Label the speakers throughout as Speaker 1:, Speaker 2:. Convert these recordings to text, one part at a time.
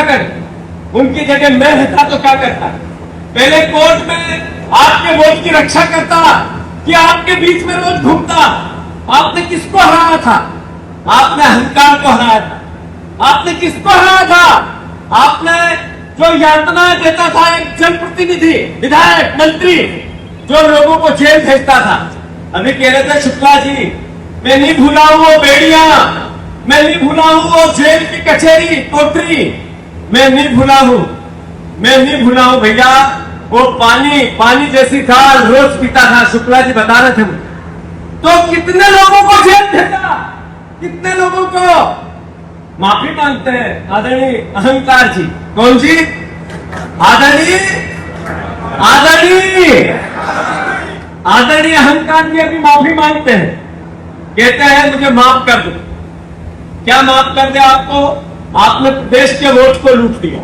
Speaker 1: अगर उनकी जगह मैं रहता तो क्या करता? पहले कोर्ट में आपके वोट की रक्षा करता कि आपके बीच में रोज घूमता? आपने किसको हराया था? आपने अहंकार को हराया था। आपने किसको हराया था? आपने जो यातनाएं देता था एक जनप्रतिनिधि, विधायक, मंत्री, जो लोगों को जेल भेजता था। अभी कह रहे थे शुक्ला जी, मैं नहीं भूला हूं वो बेड़ियां, मैं नहीं भूला हूं वो जेल की कचहरी, कोठरी, मैं नहीं भूला हूं, मैं नहीं भूला हूं भैया। वो पानी जैसी था, रोज पीता था। शुक्ला जी बता रहे थे। तो कितने लोगों को जेल भेजा, कितने लोगों को माफी मांगते हैं आदरणीय अहंकार जी। कौन जी? आदरणीय अहंकार जी अभी माफी मांगते हैं, कहते हैं मुझे माफ कर दो। क्या माफ कर दे आपको? आपने देश के वोट को लूट दिया।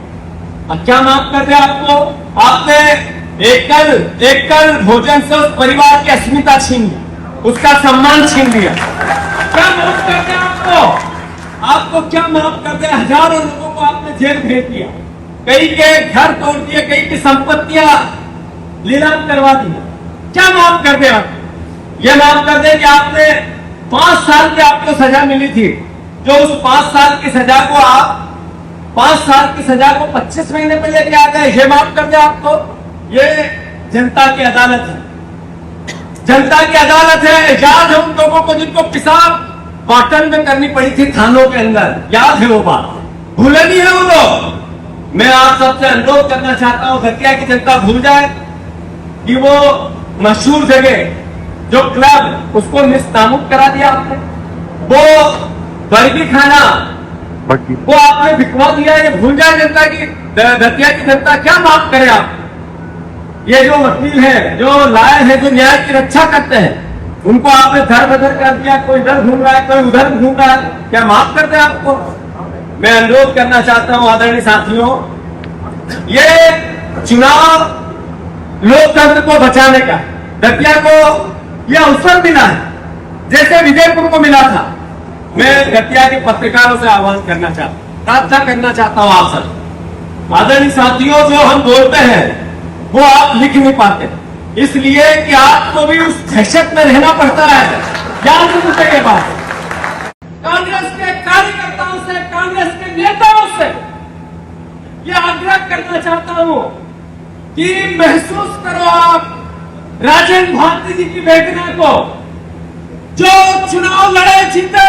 Speaker 1: अब क्या माफ कर दे आपको? आपने एकल भोजन से उस परिवार की अस्मिता छीन ली, उसका सम्मान छीन लिया। क्या माफ कर दे आपको? आपको क्या माफ कर दे? हजारों लोगों को आपने जेल भेज दिया, कई के घर तोड़ दिए, कई की संपत्तियां नीलाम करवा दी। क्या माफ कर दे आपको? यह माफ कर दे कि आपने 5 साल की आपको सजा मिली थी, जो उस 5 साल की सजा को आप 5 साल की सजा को 25 महीने में लेके आ गए। ये माफ कर दे आपको? ये जनता की अदालत है, जनता की अदालत है। याद है उन लोगों को जिनको पिसाब बॉटल में करनी पड़ी थी थानों के अंदर? याद है वो बात? भूले नहीं है वो लोग। मैं आप सबसे अनुरोध करना चाहता हूं, दतिया की जनता भूल जाए कि वो मशहूर जगह जो क्लब, उसको निस्तामुक्त करा दिया आपने। वो बर्गी खाना वो आपने बिकवा दिया। ये भूल जाए जनता की, दतिया की जनता। क्या माफ करे आप? ये जो वकील है, जो लाए हैं, जो न्याय की रक्षा करते हैं, उनको आपने धर बधर कर दिया। कोई इधर घूम रहा है, कोई उधर घूम रहा है। क्या माफ करते हैं आपको? मैं अनुरोध करना चाहता हूं आदरणीय साथियों, ये चुनाव लोकतंत्र को बचाने का, दतिया को यह अवसर मिला है जैसे विजयपुर को मिला था। मैं दतिया के पत्रकारों से आह्वान करना चाहता हूं, प्रार्थना करना चाहता हूं आप सब आदरणीय साथियों, जो हम बोलते हैं वो आप लिख नहीं पाते, इसलिए कि आपको भी उस दहशत में रहना पड़ता है। ज्ञान मुद्दे के बाद कांग्रेस के कार्यकर्ताओं से, कांग्रेस के नेताओं से यह आग्रह करना चाहता हूं कि महसूस करो आप राजेंद्र भारती जी की वेदना को, जो चुनाव लड़े जीते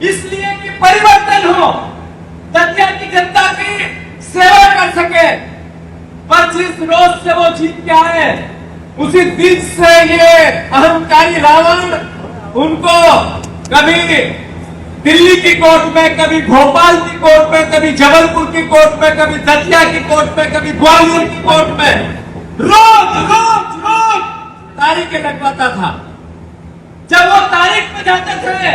Speaker 1: इसलिए कि परिवर्तन हो, दतिया की जनता की सेवा कर सके। पर जिस रोज से वो जीत के आए, उसी दिन से ये अहंकारी रावण उनको कभी दिल्ली की कोर्ट में, कभी भोपाल की कोर्ट में, कभी जबलपुर की कोर्ट में, कभी दतिया की कोर्ट में, कभी ग्वालियर की कोर्ट में रोज रोज रोज तारीखें लगवाता था। जब वो तारीख पे जाते थे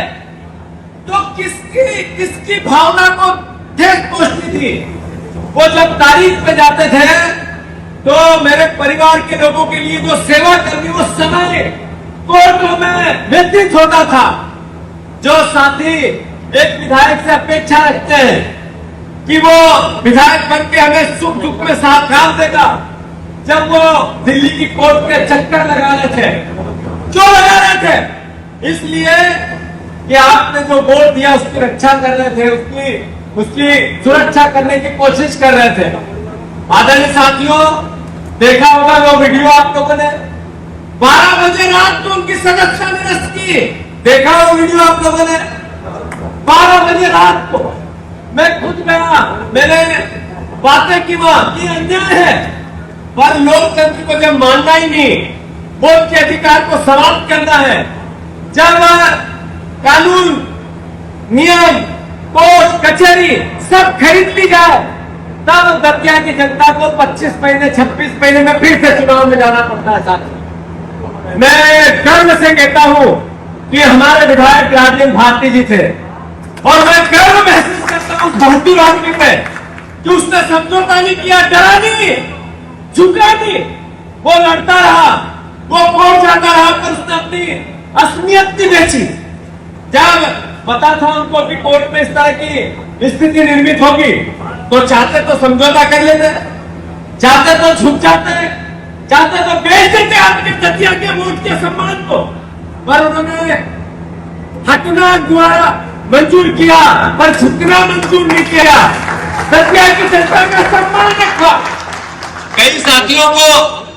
Speaker 1: तो किसकी भावना को ठेस पहुंचती थी? वो जब तारीख पे जाते थे तो मेरे परिवार के लोगों के लिए जो सेवा करनी, वो समय कोर्टों में व्यतीत होता था। जो साथी एक विधायक से अपेक्षा रखते हैं कि वो विधायक बन के हमें सुख दुख में साथ काम देगा, जब वो दिल्ली की कोर्ट के चक्कर लगा रहे थे, क्यों लगा रहे थे? इसलिए कि आपने जो वोट दिया उसकी रक्षा कर रहे थे, उसकी सुरक्षा करने की कोशिश कर रहे थे। आदरणीय साथियों, देखा होगा वो वीडियो आप लोगों ने, 12 बजे रात को उनकी सदस्यता निरस्त की। देखा वो वीडियो आप लोगों ने? 12 बजे रात को मैं खुद गया, मैंने बातें की, वहां की अन्याय है। पर लोकतंत्र को जब मानना ही नहीं, वोट के अधिकार को समाप्त करना है, जब कानून, नियम, कोर्ट, कचहरी सब खरीद ली जाए, तब दतिया की जनता को 25 महीने 26 महीने में फिर से चुनाव में जाना पड़ता है। साथ मैं गर्व से कहता हूं कि हमारे विधायक राजेंद्र भारती जी थे, और मैं गर्व महसूस करता हूं भारती आदमी पे कि उसने समझौता नहीं किया, डरा नहीं, झुका नहीं, वो लड़ता रहा, वो पहुंच जाता रहा, पर उसने अपनी असमियत नहीं बेची। जब पता था उनको कि कोर्ट में इस तरह की स्थिति निर्मित होगी, तो चाहते तो समझौता कर लेते, चाहते तो झुक जाते, चाहते तो बेच देते आपके दतिया के वोट के सम्मान को, पर उन्होंने हटना द्वारा मंजूर किया पर झुकना मंजूर नहीं किया। दतिया की जनता का सम्मान रखा।
Speaker 2: कई साथियों को